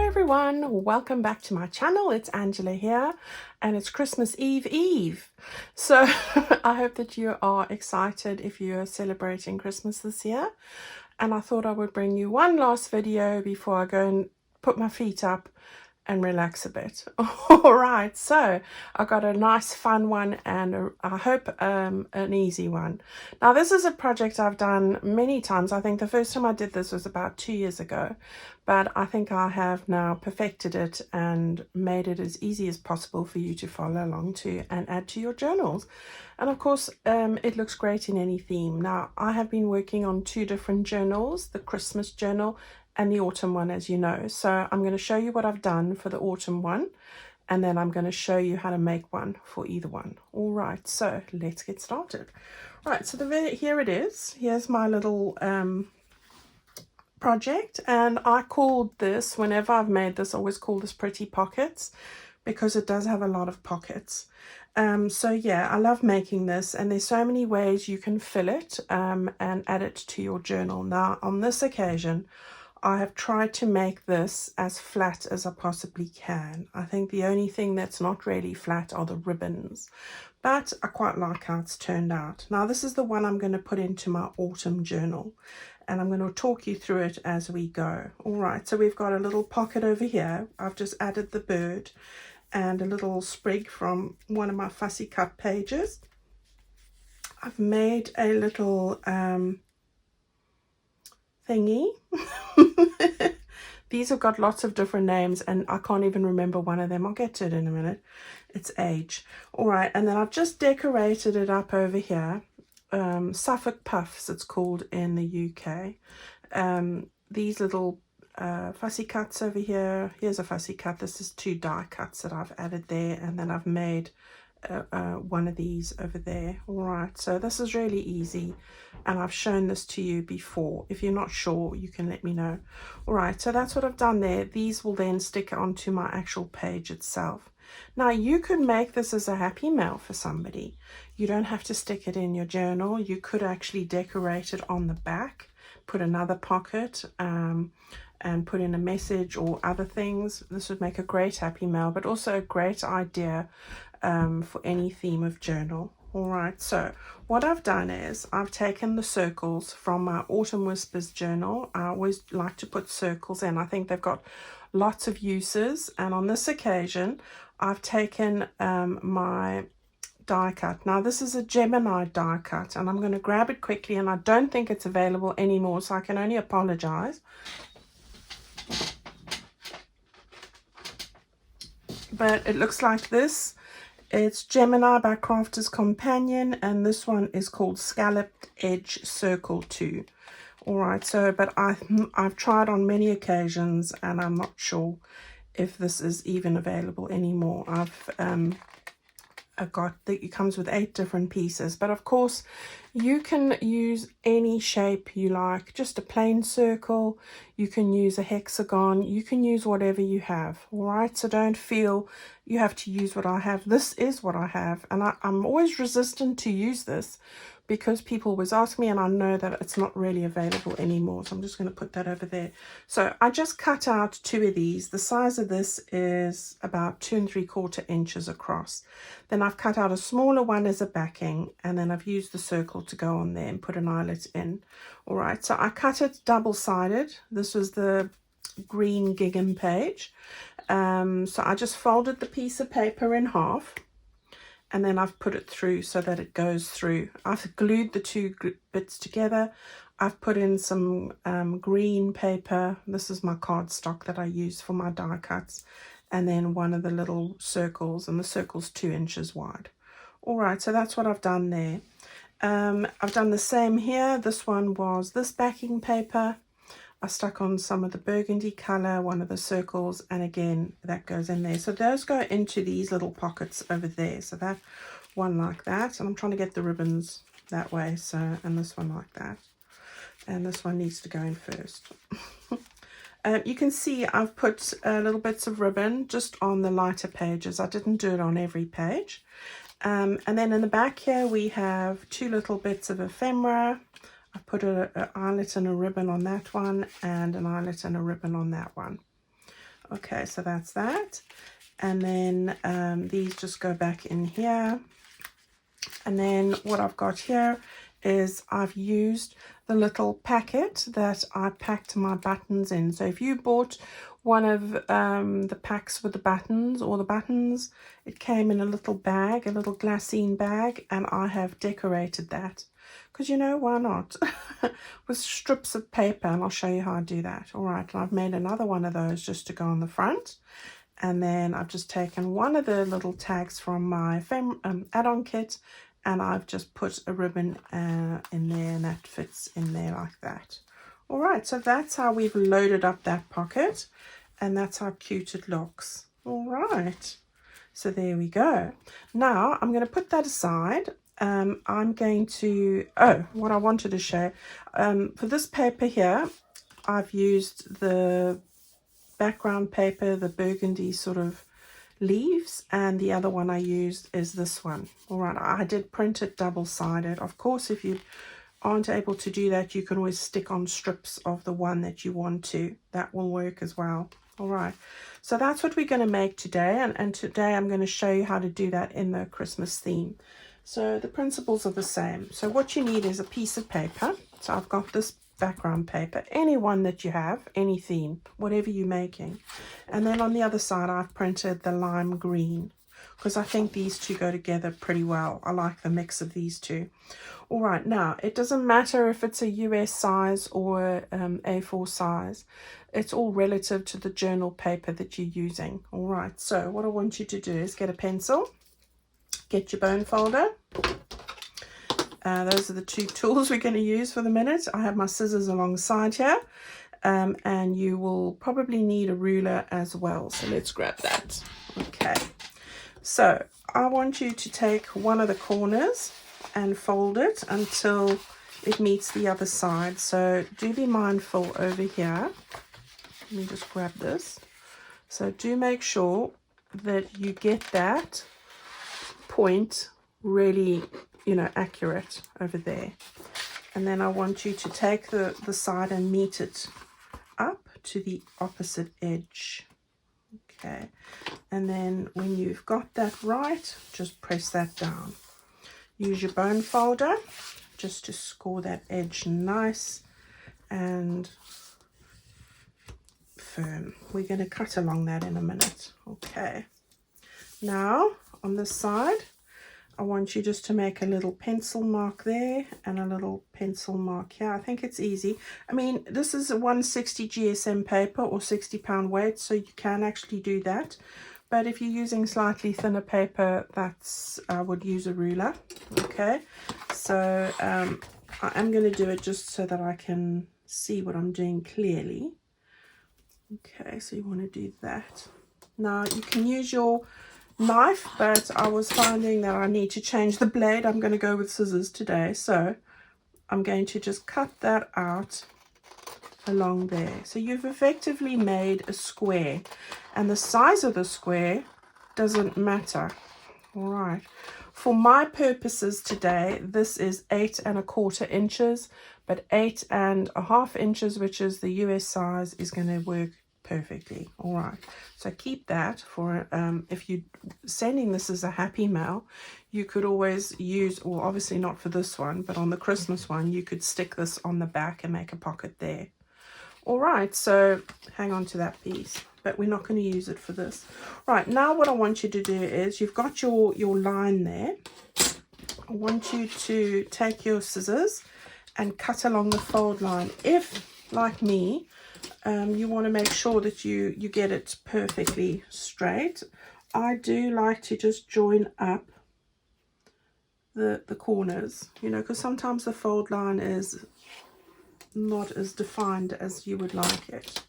everyone, welcome back to my channel. It's Angela here and it's Christmas Eve. So I hope that you are excited if you are celebrating Christmas this year. And I thought I would bring you one last video before I go and put my feet up and relax a bit. All right, so I got a nice fun one and I hope an easy one. Now this is a project I've done many times. I think the first time I did this was about 2 years ago, but I think I have now perfected it and made it as easy as possible for you to follow along to and add to your journals. And of course it looks great in any theme. Now I have been working on 2 different journals, the Christmas journal and the autumn one, as you know. So I'm going to show you what I've done for the autumn one, and then I'm going to show you how to make one for either one. All right, so let's get started. Right, so here it is. Here's my little project, and I called this, whenever I've made this, I always call this Pretty Pockets, because it does have a lot of pockets. So yeah, I love making this, and there's so many ways you can fill it and add it to your journal. Now on this occasion, I have tried to make this as flat as I possibly can. I think the only thing that's not really flat are the ribbons, but I quite like how it's turned out. Now this is the one I'm going to put into my autumn journal, and I'm going to talk you through it as we go. All right, so we've got a little pocket over here. I've just added the bird and a little sprig from one of my fussy cut pages. I've made a little thingy. These have got lots of different names and I can't even remember one of them. I'll get to it in a minute. It's age. All right, and then I've just decorated it up over here. Suffolk Puffs, it's called in the UK. These little fussy cuts over here. Here's a fussy cut. This is 2 die cuts that I've added there, and then I've made one of these over there. All right, so this is really easy, and I've shown this to you before. If you're not sure, you can let me know. All right, so that's what I've done there. These will then stick onto my actual page itself. Now you could make this as a happy mail for somebody. You don't have to stick it in your journal. You could actually decorate it on the back, put another pocket and put in a message or other things. This would make a great happy mail, but also a great idea for any theme of journal. All right, so what I've done is I've taken the circles from my Autumn Whispers journal. I always like to put circles in. I think they've got lots of uses, and on this occasion I've taken my die cut. Now this is a Gemini die cut, and I'm going to grab it quickly, and I don't think it's available anymore, so I can only apologize. But it looks like this. It's Gemini by Crafter's Companion, and this one is called Scalloped Edge Circle 2. All right, so but I've tried on many occasions, and I'm not sure if this is even available anymore. I've got it comes with 8 different pieces, but of course you can use any shape you like, just a plain circle. You can use a hexagon, you can use whatever you have. All right, so don't feel you have to use what I have. This is what I have, and I'm always resistant to use this because people always ask me, and I know that it's not really available anymore. So I'm just going to put that over there. So I just cut out 2 of these. The size of this is about 2 3/4 inches across. Then I've cut out a smaller one as a backing, and then I've used the circle to go on there and put an eyelet in. All right, so I cut it double-sided. This was the green gingham page. So I just folded the piece of paper in half, and then I've put it through so that it goes through. I've glued the 2 bits together. I've put in some green paper. This is my cardstock that I use for my die cuts. And then one of the little circles, and the circle's 2 inches wide. All right, so that's what I've done there. I've done the same here. This one was this backing paper. I stuck on some of the burgundy color, one of the circles, and again that goes in there. So those go into these little pockets over there. So that one like that, and I'm trying to get the ribbons that way. So, and this one like that, and this one needs to go in first. You can see I've put little bits of ribbon just on the lighter pages. I didn't do it on every page. And then in the back here we have 2 little bits of ephemera. I put an eyelet and a ribbon on that one, and an eyelet and a ribbon on that one. Okay, so that's that. And then these just go back in here. And then what I've got here is I've used the little packet that I packed my buttons in. So if you bought one of the packs with the buttons, or the buttons, it came in a little bag, a little glassine bag, and I have decorated that. Because, you know, why not? With strips of paper, and I'll show you how I do that. All right, and I've made another one of those just to go on the front. And then I've just taken one of the little tags from my add-on kit, and I've just put a ribbon in there, and that fits in there like that. All right, so that's how we've loaded up that pocket, and that's how cute it looks. All right, so there we go. Now I'm going to put that aside. I'm going to, what I wanted to show, for this paper here, I've used the background paper, the burgundy sort of leaves, and the other one I used is this one. All right, I did print it double-sided. Of course, if you aren't able to do that, you can always stick on strips of the one that you want to. That will work as well. All right, so that's what we're going to make today, and today I'm going to show you how to do that in the Christmas theme. So the principles are the same. So what you need is a piece of paper. So I've got this background paper, any one that you have, any theme, whatever you're making. And then on the other side I've printed the lime green, because I think these two go together pretty well. I like the mix of these two. All right, now it doesn't matter if it's a US size or A4 size. It's all relative to the journal paper that you're using. All right, so what I want you to do is get a pencil, get your bone folder. Those are the two tools we're going to use for the minute. I have my scissors alongside here, and you will probably need a ruler as well. So let's grab that. Okay, so I want you to take one of the corners and fold it until it meets the other side. So do be mindful over here. Let me just grab this. So do make sure that you get that point really, you know, accurate over there. And then I want you to take the side and meet it up to the opposite edge. Okay, and then when you've got that right, just press that down. Use your bone folder just to score that edge nice and firm. We're going to cut along that in a minute. Okay, now on this side I want you just to make a little pencil mark there and a little pencil mark here. I think it's easy. I mean, this is a 160 GSM paper or 60-pound weight, so you can actually do that. But if you're using slightly thinner paper, I would use a ruler. Okay, so I am going to do it just so that I can see what I'm doing clearly. Okay, so you want to do that. Now you can use your knife, but I was finding that I need to change the blade. I'm going to go with scissors today, so I'm going to just cut that out along there. So you've effectively made a square, and the size of the square doesn't matter. All right, for my purposes today, this is 8 1/4 inches, but 8 1/2 inches, which is the US size, is going to work perfectly. All right, so keep that for if you're sending this as a happy mail, you could always use, or obviously not for this one, but on the Christmas one, you could stick this on the back and make a pocket there. All right, so hang on to that piece, but we're not going to use it for this. Right, now what I want you to do is, you've got your line there. I want you to take your scissors and cut along the fold line. If, like me, you want to make sure that you get it perfectly straight. I do like to just join up the corners, you know, because sometimes the fold line is not as defined as you would like it.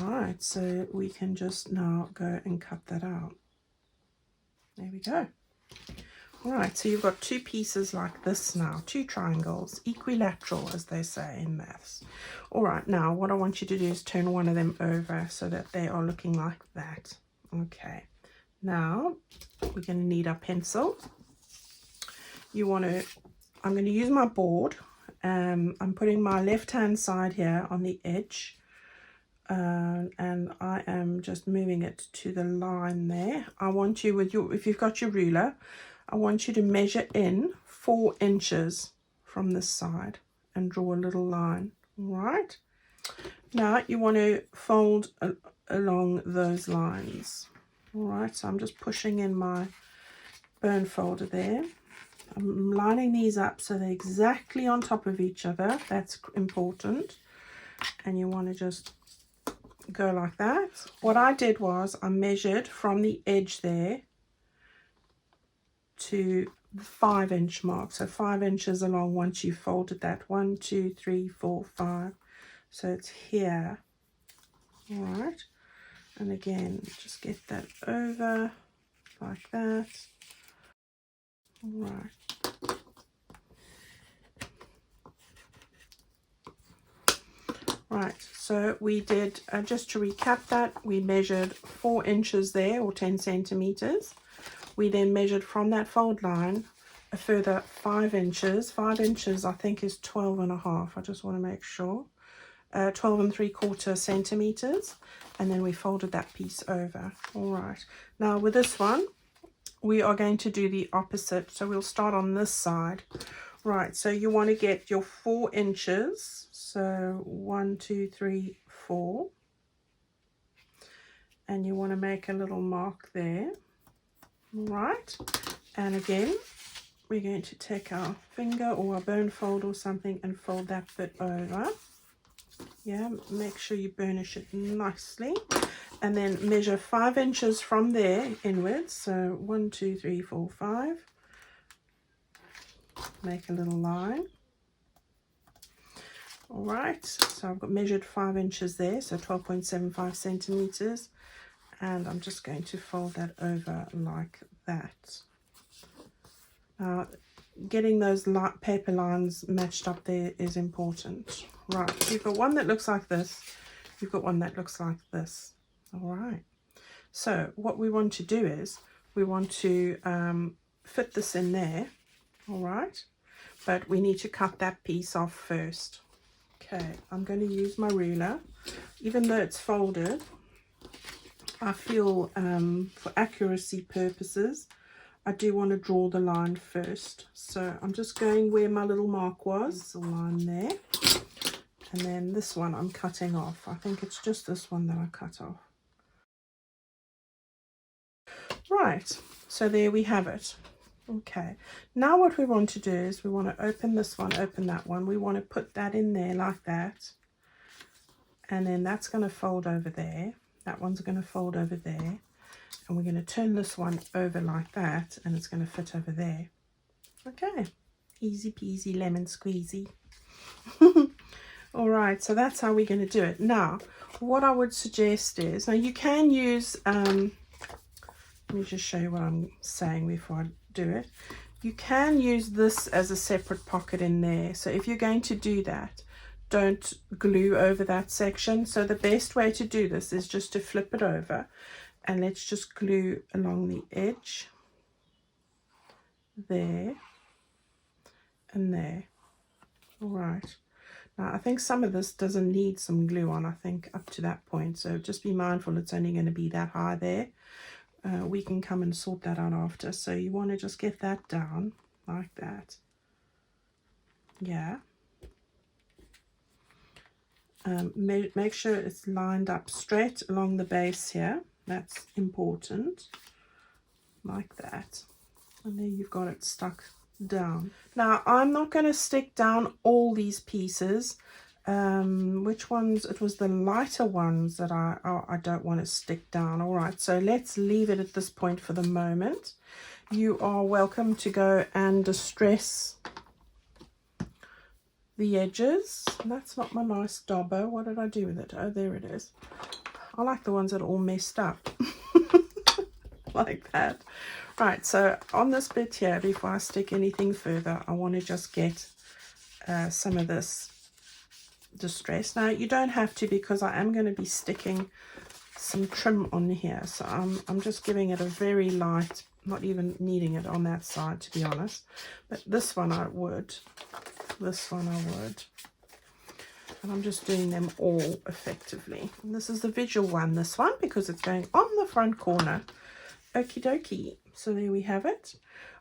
All right, so we can just now go and cut that out. There we go. All right, so you've got two pieces like this now, two triangles, equilateral as they say in maths. All right, now what I want you to do is turn one of them over so that they are looking like that. Okay, now we're going to need our pencil. I'm going to use my board. I'm putting my left hand side here on the edge and I am just moving it to the line there. I want you with your, if you've got your ruler, I want you to measure in 4 inches from this side and draw a little line. All right. Now you want to fold along those lines. All right. So I'm just pushing in my burn folder there. I'm lining these up so they're exactly on top of each other. That's important. And you want to just go like that. What I did was I measured from the edge there to the 5-inch mark. So 5 inches along once you've folded that. 1, 2, 3, 4, 5. So it's here. All right. And again, just get that over like that. All right. Right, so we did, just to recap that, we measured 4 inches there, or 10 centimeters. We then measured from that fold line a further 5 inches. 5 inches, I think, is 12.5. I just want to make sure. 12.75 centimeters. And then we folded that piece over. All right. Now, with this one, we are going to do the opposite. So we'll start on this side. Right, so you want to get your 4 inches. So 1, 2, 3, 4. And you want to make a little mark there. All right. And again, we're going to take our finger or a burn fold or something and fold that bit over. Yeah, make sure you burnish it nicely. And then measure 5 inches from there inwards. So 1, 2, 3, 4, 5. Make a little line. All right, so I've got measured 5 inches there, so 12.75 centimeters, and I'm just going to fold that over like that. Now, getting those paper lines matched up there is important. Right, so you've got one that looks like this, you've got one that looks like this. All right, so what we want to do is we want to fit this in there. All right, but we need to cut that piece off first. Okay, I'm going to use my ruler. Even though it's folded, I feel for accuracy purposes, I do want to draw the line first. So I'm just going where my little mark was, the line there. And then this one I'm cutting off. I think it's just this one that I cut off. Right, so there we have it. Okay, now what we want to do is we want to open this one, open that one. We want to put that in there like that. And then that's going to fold over there. That one's going to fold over there. And we're going to turn this one over like that. And it's going to fit over there. Okay, easy peasy lemon squeezy. All right, so that's how we're going to do it. Now, what I would suggest is, now you can use, let me just show you what I'm saying before I do it. You can use this as a separate pocket in there. So if you're going to do that, don't glue over that section. So the best way to do this is just to flip it over, and let's just glue along the edge there and there. All right, now I think some of this doesn't need some glue on, I think up to that point, so just be mindful it's only going to be that high there. We can come and sort that out after. So you want to just get that down like that. Yeah. Make sure it's lined up straight along the base here. That's important. Like that. And then you've got it stuck down. Now, I'm not going to stick down all these pieces. Which ones? It was the lighter ones that I don't want to stick down. All right, so let's leave it at this point for the moment. You are welcome to go and distress the edges. That's not my nice dauber. What did I do with it? Oh, there it is. I like the ones that are all messed up. Like that. Right, so on this bit here, before I stick anything further, I want to just get some of this distress. Now you don't have to, because I am going to be sticking some trim on here, so I'm just giving it a very light, not even needing it on that side to be honest, but this one I would, And I'm just doing them all effectively. And this is the visual one, this one, because it's going on the front corner. Okie dokie. So there we have it.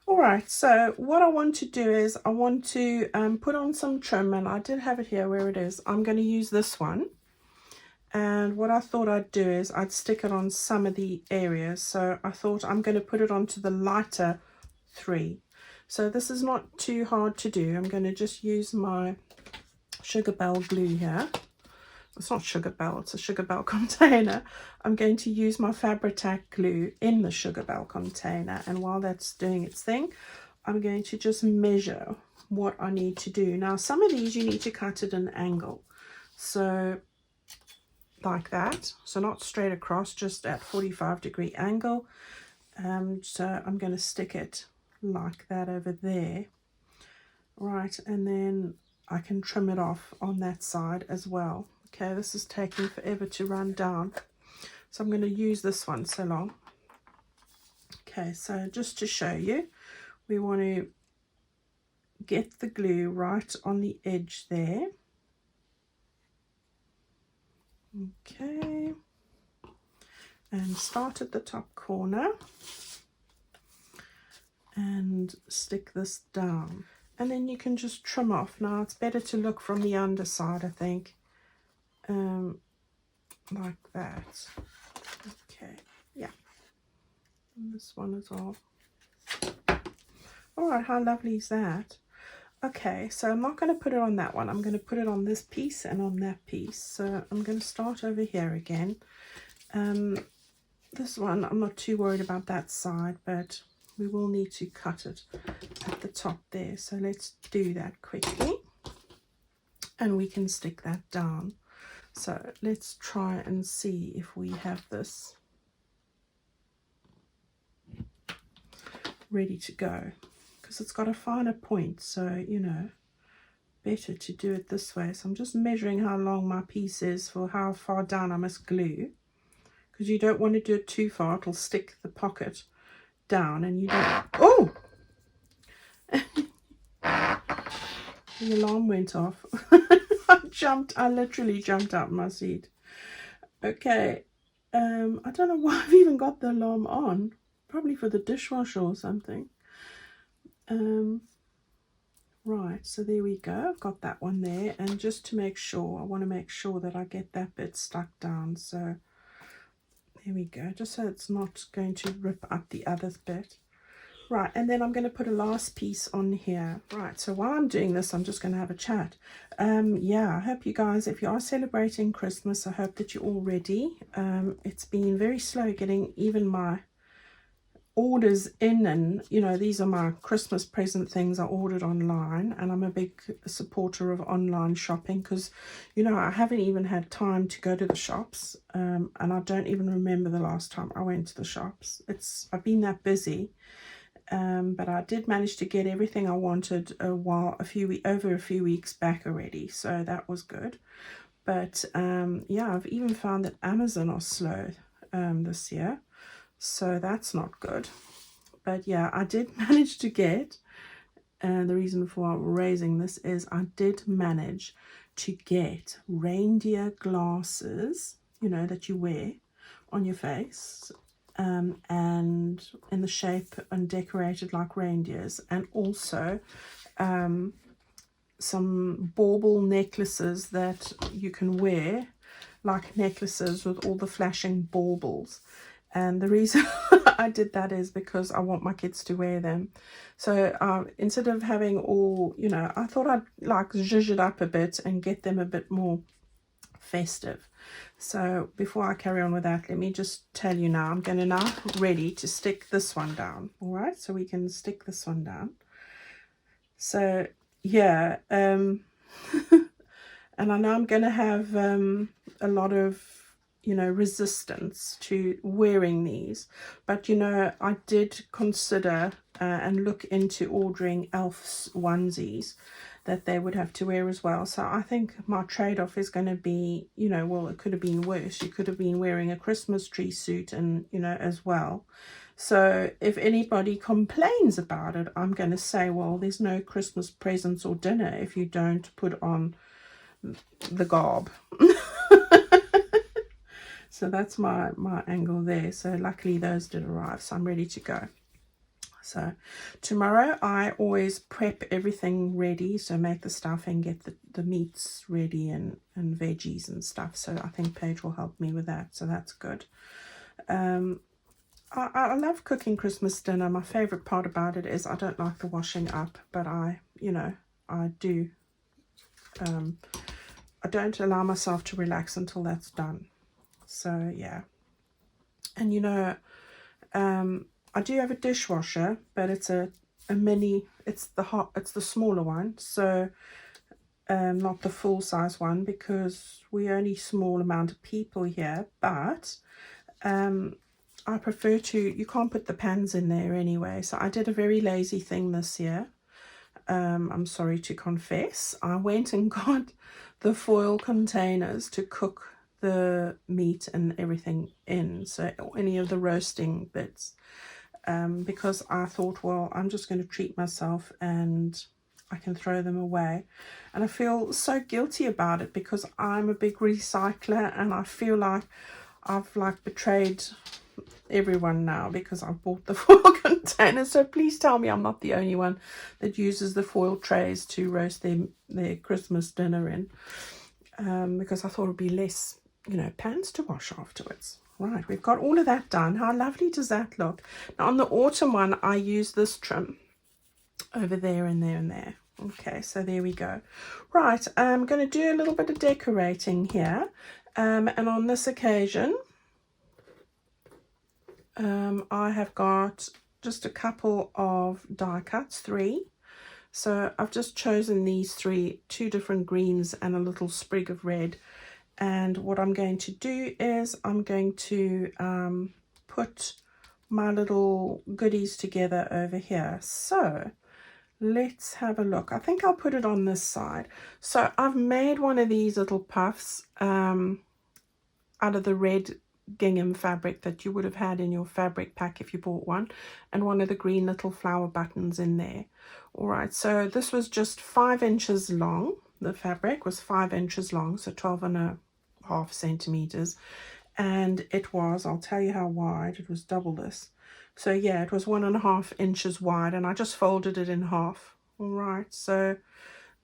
All right, so what I want to do is I want to put on some trim, and I did have it here where it is. I'm going to use this one. And what I thought I'd do is I'd stick it on some of the areas. So I thought I'm going to put it onto the lighter 3. So this is not too hard to do. I'm going to just use my Sugar Bell glue here. It's not Sugar Bell, it's a Sugar Bell container. I'm going to use my Fabri-Tac glue in the Sugar Bell container, and while that's doing its thing, I'm going to just measure what I need to do. Now some of these you need to cut at an angle, so like that, so not straight across, just at 45-degree angle. So I'm going to stick it like that over there, right, and then I can trim it off on that side as well. Okay, this is taking forever to run down, so I'm going to use this one so long. Okay, so just to show you, we want to get the glue right on the edge there. Okay, and start at the top corner and stick this down. And then you can just trim off. Now it's better to look from the underside, I think, like that. Okay, yeah, and this one as well. All right, how lovely is that? Okay, so I'm not going to put it on that one. I'm going to put it on this piece and on that piece. So I'm going to start over here again. This one, I'm not too worried about that side, but we will need to cut it at the top there. So let's do that quickly, and we can stick that down. So let's try and see if we have this ready to go, because it's got a finer point, so you know, better to do it this way. So I'm just measuring how long my piece is for how far down I must glue, because you don't want to do it too far, it'll stick the pocket down, and you don't. Oh, the alarm went off. I literally jumped out of my seat. Okay, I don't know why I've even got the alarm on, probably for the dishwasher or something. Right, so there we go, I've got that one there, and just to make sure, I want to make sure that I get that bit stuck down. So there we go, just so it's not going to rip up the other bit. Right, and then I'm going to put a last piece on here. Right, so while I'm doing this, I'm just going to have a chat. Yeah, I hope you guys, if you are celebrating Christmas, I hope that you're all ready. It's been very slow getting even my orders in, and you know, these are my Christmas present things I ordered online, and I'm a big supporter of online shopping, because you know, I haven't even had time to go to the shops, and I don't even remember the last time I went to the shops. I've been that busy. But I did manage to get everything I wanted over a few weeks back already, so that was good. But yeah, I've even found that Amazon are slow this year, so that's not good. But yeah, I did manage to get, and the reason for raising this is I did manage to get reindeer glasses, you know, that you wear on your face, and in the shape and decorated like reindeers, and also some bauble necklaces that you can wear like necklaces with all the flashing baubles. And the reason I did that is because I want my kids to wear them. So instead of having all, you know, I thought I'd like zhuzh it up a bit and get them a bit more festive. So before I carry on with that, let me just tell you now, I'm going to now ready to stick this one down. All right, so we can stick this one down. So yeah, and I know I'm going to have a lot of, you know, resistance to wearing these, but you know, I did consider and look into ordering elf's onesies that they would have to wear as well. So I think my trade-off is going to be, you know, well, it could have been worse. You could have been wearing a Christmas tree suit and, you know, as well. So if anybody complains about it, I'm going to say, well, there's no Christmas presents or dinner if you don't put on the garb. So that's my angle there. So luckily those did arrive, so I'm ready to go. So tomorrow I always prep everything ready, so make the stuffing, get the meats ready and veggies and stuff. So I think Paige will help me with that, so that's good. I love cooking Christmas dinner. My favorite part about it is I don't like the washing up, but I do. I don't allow myself to relax until that's done. So yeah. And I do have a dishwasher, but it's a mini, it's the smaller one, so not the full size one, because we're only small amount of people here. But I prefer to, you can't put the pans in there anyway, so I did a very lazy thing this year. I'm sorry to confess, I went and got the foil containers to cook the meat and everything in, so any of the roasting bits, because I thought, well, I'm just going to treat myself and I can throw them away. And I feel so guilty about it because I'm a big recycler, and I feel like I've betrayed everyone now because I've bought the foil containers. So please tell me I'm not the only one that uses the foil trays to roast their Christmas dinner in, because I thought it'd be less, pans to wash afterwards. Right, we've got all of that done. How lovely does that look? Now on the autumn one, I use this trim over there and there and there. Okay, so there we go. Right, I'm going to do a little bit of decorating here, and on this occasion I have got just a couple of die cuts, 3. So I've just chosen these 2 different greens and a little sprig of red. And what I'm going to do is I'm going to put my little goodies together over here. So let's have a look. I think I'll put it on this side. So I've made one of these little puffs out of the red gingham fabric that you would have had in your fabric pack if you bought one, and one of the green little flower buttons in there. All right, so this was just 5 inches long. The fabric was 5 inches long, so 12.5 centimeters, and it was, I'll tell you how wide, it was double this. So yeah, it was 1.5 inches wide, and I just folded it in half. All right, so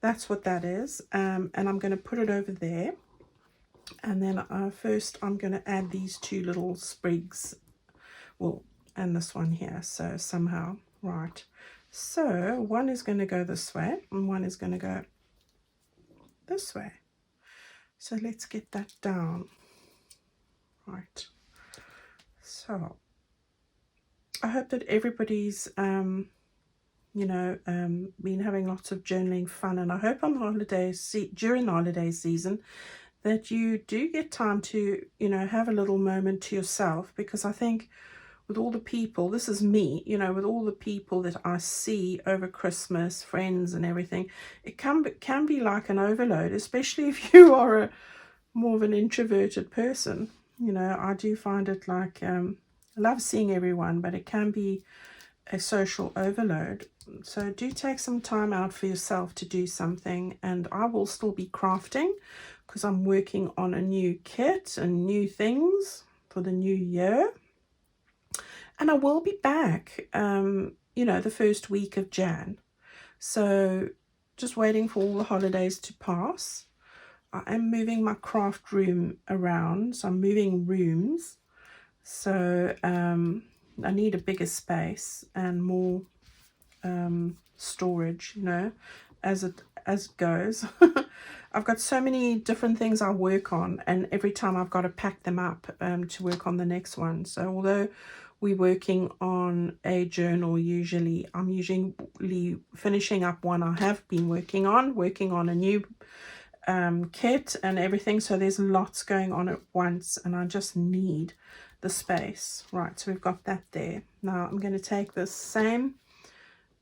that's what that is. And I'm going to put it over there. And then first I'm going to add these 2 little sprigs, well, and this one here, so somehow, right. So one is going to go this way and one is going to go this way. So let's get that down. Right. So I hope that everybody's, been having lots of journaling fun, and I hope on the holidays, during the holiday season, that you do get time to, have a little moment to yourself, because I think with all the people, this is me, with all the people that I see over Christmas, friends and everything, it can be like an overload, especially if you are more of an introverted person. I do find it like, I love seeing everyone, but it can be a social overload. So do take some time out for yourself to do something, and I will still be crafting because I'm working on a new kit and new things for the new year. And I will be back, the first week of Jan. So just waiting for all the holidays to pass. I am moving my craft room around, so I'm moving rooms. So I need a bigger space and more storage, as it goes. I've got so many different things I work on, and every time I've got to pack them up to work on the next one. So although we're working on a journal, I'm usually finishing up one I have been working on a new kit and everything. So there's lots going on at once, and I just need the space. Right, so we've got that there. Now I'm going to take this same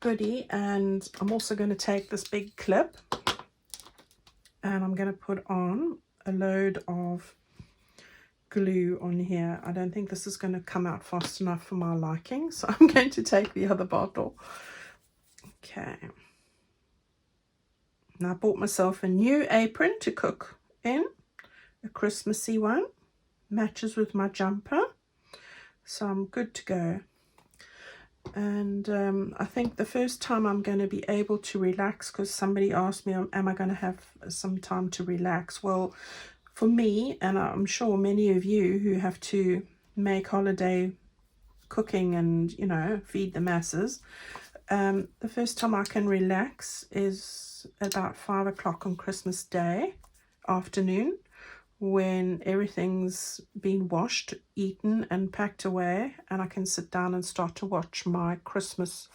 goodie, and I'm also going to take this big clip, and I'm going to put on a load of glue on here. I don't think this is going to come out fast enough for my liking, so I'm going to take the other bottle. Okay. And I bought myself a new apron to cook in, a Christmassy one, matches with my jumper, so I'm good to go. And I think the first time I'm going to be able to relax, because somebody asked me, am I going to have some time to relax? Well, for me, and I'm sure many of you who have to make holiday cooking and, you know, feed the masses, the first time I can relax is about 5 o'clock on Christmas Day afternoon, when everything's been washed, eaten and packed away, and I can sit down and start to watch my Christmas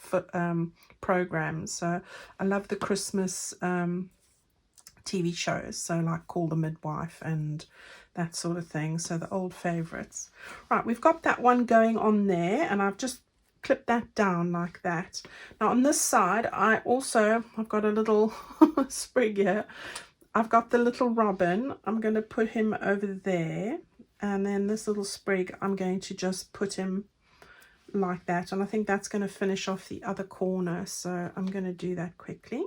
programs. So I love the Christmas TV shows, so like Call the Midwife and that sort of thing, so the old favorites. Right, we've got that one going on there, and I've just clip that down like that. Now on this side, I've got a little sprig here. I've got the little robin. I'm going to put him over there, and then this little sprig, I'm going to just put him like that, and I think that's going to finish off the other corner, so I'm going to do that quickly.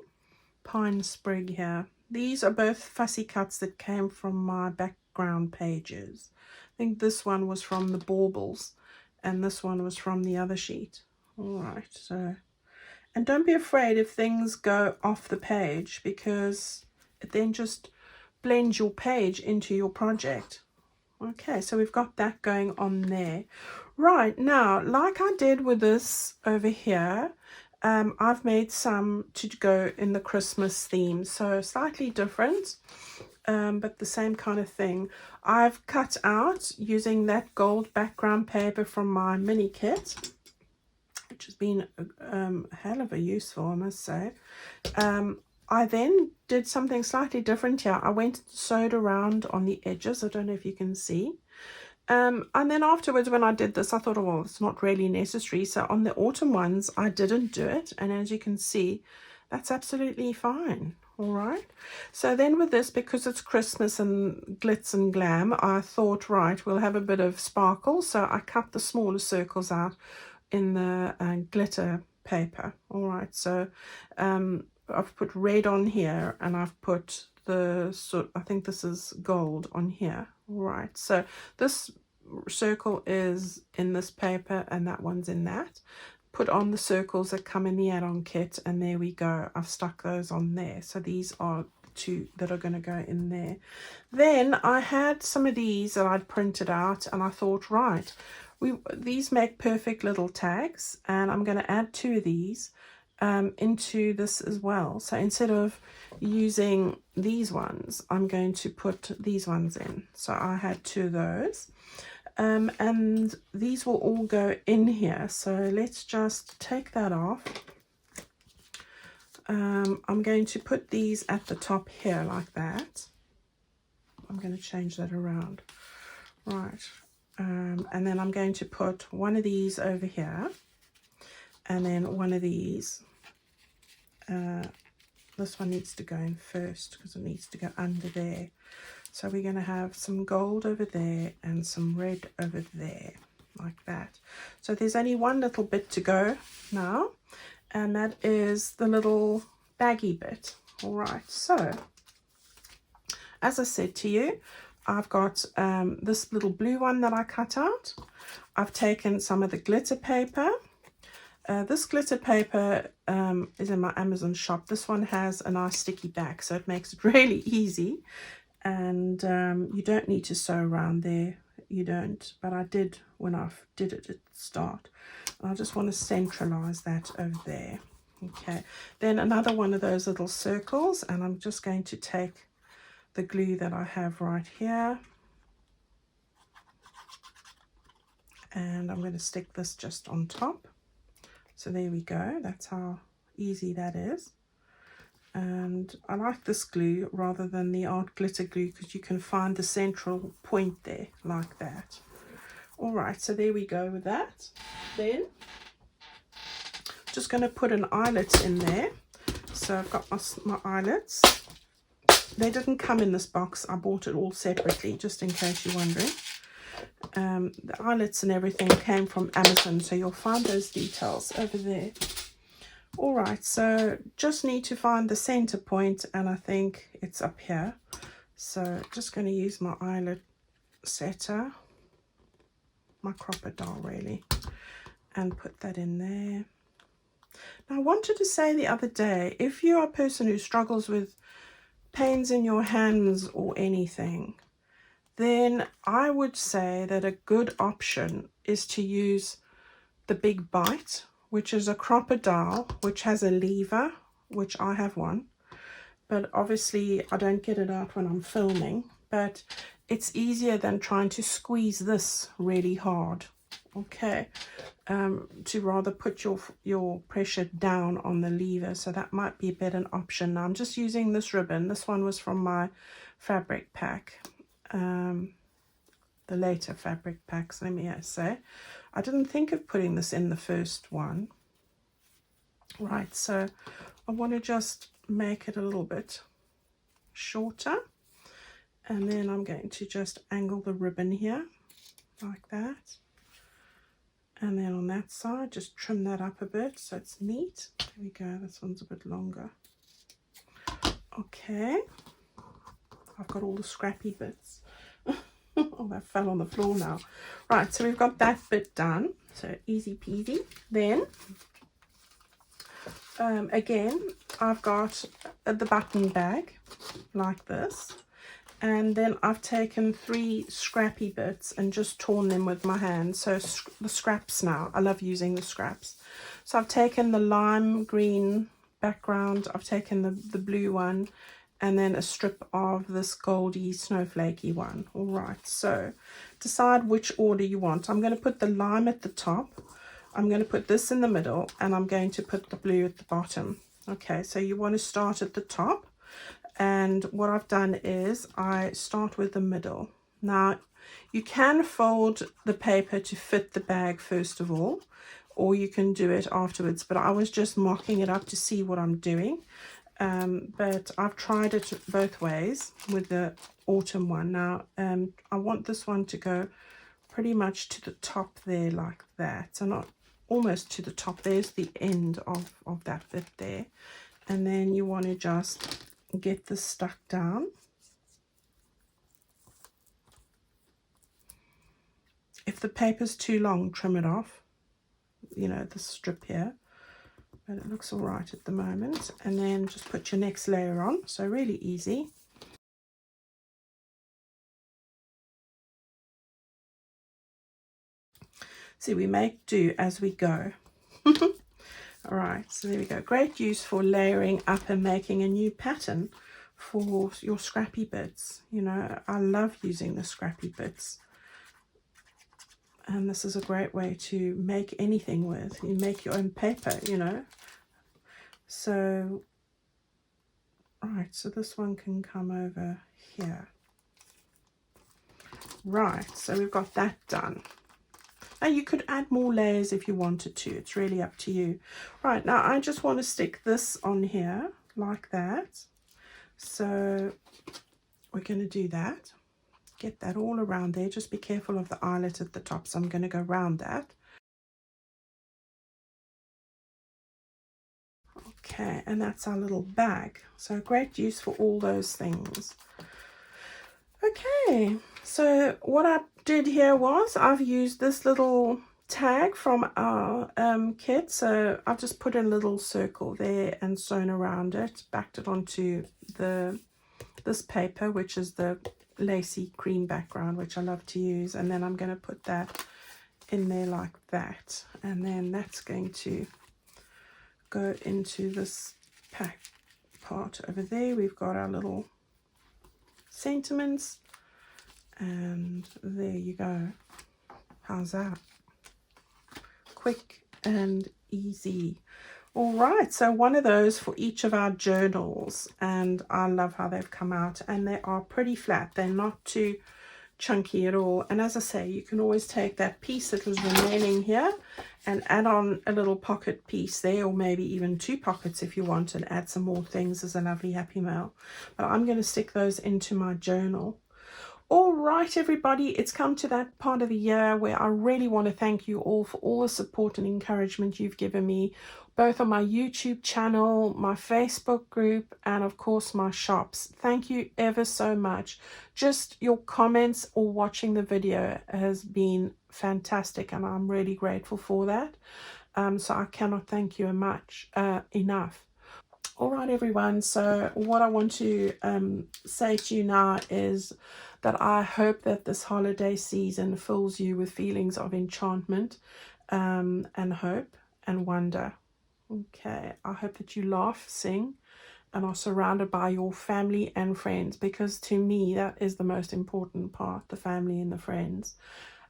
Pine sprig here. These are both fussy cuts that came from my background pages. I think this one was from the baubles, and this one was from the other sheet. All right, so, and don't be afraid if things go off the page, because it then just blends your page into your project. Okay, so we've got that going on there. Right, now, like I did with this over here, I've made some to go in the Christmas theme, so slightly different, but the same kind of thing. I've cut out using that gold background paper from my mini kit, which has been a hell of a useful, I must say. I then did something slightly different here. I went and sewed around on the edges. I don't know if you can see. And then afterwards, when I did this, I thought, oh, well, it's not really necessary. So on the autumn ones, I didn't do it. And as you can see, that's absolutely fine. All right. So then with this, because it's Christmas and glitz and glam, I thought, right, we'll have a bit of sparkle. So I cut the smaller circles out in the glitter paper. All right. So I've put red on here, and I've put I think this is gold on here. All right, so this circle is in this paper and that one's in that. Put on the circles that come in the add-on kit, and there we go. I've stuck those on there. So these are two that are going to go in there. Then I had some of these that I'd printed out, and I thought, right, these make perfect little tags, and I'm going to add 2 of these into this as well. So instead of using these ones, I'm going to put these ones in. So I had 2 of those, and these will all go in here. So let's just take that off. I'm going to put these at the top here like that. I'm going to change that around. Right, and then I'm going to put one of these over here, and then one of these. This one needs to go in first because it needs to go under there. So we're going to have some gold over there and some red over there, like that. So there's only one little bit to go now, and that is the little baggy bit. All right, so as I said to you, I've got this little blue one that I cut out. I've taken some of the glitter paper. This glitter paper is in my Amazon shop. This one has a nice sticky back, so it makes it really easy. And you don't need to sew around there. You don't, but I did when I did it at the start. I just want to centralize that over there. Okay, then another one of those little circles, and I'm just going to take the glue that I have right here, and I'm going to stick this just on top. So there we go. That's how easy that is. And I like this glue rather than the art glitter glue because you can find the central point there like that. All right, so there we go with that. Then just going to put an eyelet in there. So I've got my eyelets. They didn't come in this box. I bought it all separately, just in case you're wondering. The eyelets and everything came from Amazon, so you'll find those details over there. All right, so just need to find the center point, and I think it's up here. So just going to use my eyelet setter, my crocodile really, and put that in there. Now I wanted to say the other day, if you're a person who struggles with pains in your hands or anything, then I would say that a good option is to use the Big Bite, which is a crocodile, which has a lever, which I have one, but obviously I don't get it out when I'm filming, but it's easier than trying to squeeze this really hard, okay, to rather put your pressure down on the lever. So that might be a better option. Now I'm just using this ribbon. This one was from my fabric pack, the later fabric packs, let me say. I didn't think of putting this in the first one. Right, so I want to just make it a little bit shorter, and then I'm going to just angle the ribbon here like that, and then on that side just trim that up a bit so it's neat. There we go, this one's a bit longer. Okay, I've got all the scrappy bits. Oh, that fell on the floor now. Right, so we've got that bit done, so easy peasy. Then again, I've got the button bag like this, and then I've taken 3 scrappy bits and just torn them with my hand. So the scraps now, I love using the scraps. So I've taken the lime green background, I've taken the blue one, and then a strip of this goldy snowflakey one. All right, so decide which order you want. I'm going to put the lime at the top, I'm going to put this in the middle, and I'm going to put the blue at the bottom. Okay, so you want to start at the top, and what I've done is I start with the middle. Now you can fold the paper to fit the bag first of all, or you can do it afterwards, but I was just mocking it up to see what I'm doing. But I've tried it both ways with the autumn one. Now I want this one to go pretty much to the top there like that, so not almost to the top. There's the end of that bit there, and then you want to just get this stuck down. If the paper's too long, trim it off, you know, the strip here, but it looks all right at the moment. And then just put your next layer on. So really easy. See, we make do as we go. All right, so there we go. Great use for layering up and making a new pattern for your scrappy bits. You know, I love using the scrappy bits, and this is a great way to make anything with. You make your own paper, you know. So right, so this one can come over here. Right, so we've got that done. Now you could add more layers if you wanted to, it's really up to you. Right, now I just want to stick this on here like that. So we're going to do that. Get that all around there. Just be careful of the eyelet at the top, so I'm going to go around that. Okay, and that's our little bag. So great use for all those things. Okay, so what I did here was I've used this little tag from our kit. So I've just put a little circle there and sewn around it, backed it onto this paper, which is the lacy cream background, which I love to use, and then I'm going to put that in there like that, and then that's going to go into this pack part over there. We've got our little sentiments, and there you go. How's that? Quick and easy. All right, so one of those for each of our journals, and I love how they've come out, and they are pretty flat. They're not too chunky at all. And as I say, you can always take that piece that was remaining here and add on a little pocket piece there, or maybe even 2 pockets if you want, and add some more things as a lovely happy mail. But I'm going to stick those into my journal. All right, everybody, it's come to that part of the year where I really want to thank you all for all the support and encouragement you've given me, both on my YouTube channel, my Facebook group, and of course my shops. Thank you ever so much. Just your comments or watching the video has been fantastic, and I'm really grateful for that. So I cannot thank you enough. All right, everyone. So what I want to say to you now is that I hope that this holiday season fills you with feelings of enchantment and hope and wonder. Okay, I hope that you laugh, sing, and are surrounded by your family and friends, because to me that is the most important part, the family and the friends.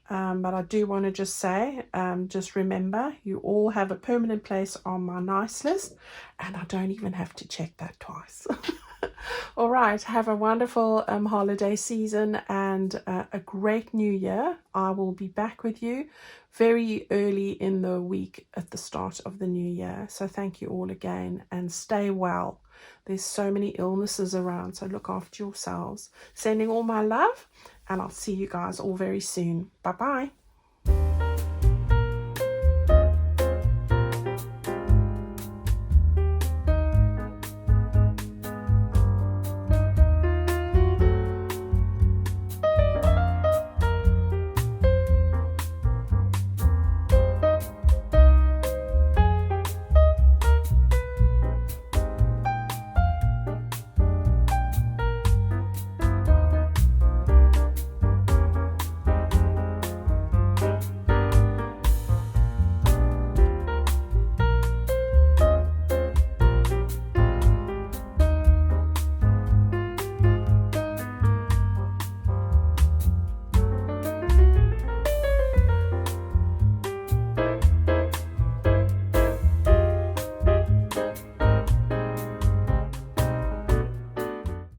But I do want to just say, just remember, you all have a permanent place on my nice list, and I don't even have to check that twice. All right, have a wonderful holiday season and a great new year. I will be back with you very early in the week at the start of the new year. So thank you all again, and stay well. There's so many illnesses around, so look after yourselves. Sending all my love, and I'll see you guys all very soon. Bye-bye.